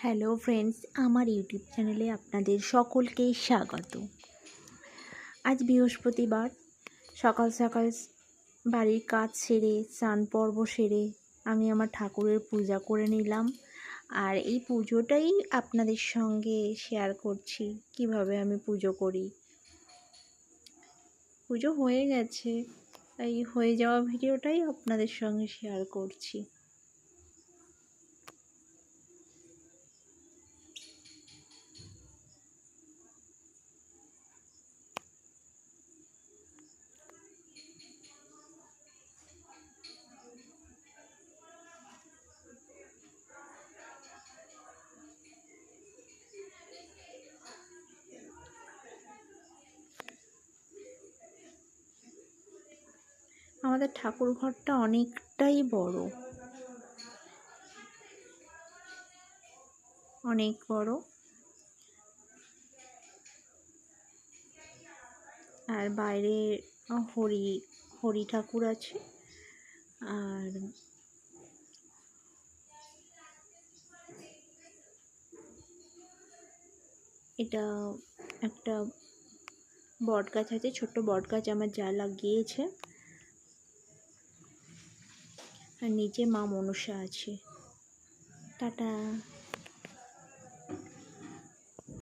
Hello friends, আমার YouTube চ্যানেলে আপনাদের সকলকে স্বাগত। আজ বৃহস্পতিবার সকাল সকাল বাড়ির কাজ সেরে স্নান পর্ব সেরে আমি আমার ঠাকুরের পূজা করে নিলাম। আর এই পুজোটাই আপনাদের সঙ্গে শেয়ার করছি কিভাবে আমি পুজো করি। পুজো হয়ে গেছে, এই হয়ে যাওয়া ভিডিওটাই আপনাদের সঙ্গে শেয়ার করছি। আমাদের ঠাকুর ঘরটা অনেকটাই বড়, অনেক বড়। আর বাইরে হরি ঠাকুর আছে। আর এটা একটা বট গাছ আছে, ছোট্ট বট গাছ আমার যা লাগিয়েছে। আর নিচে মা মনসা আছে। টাটা।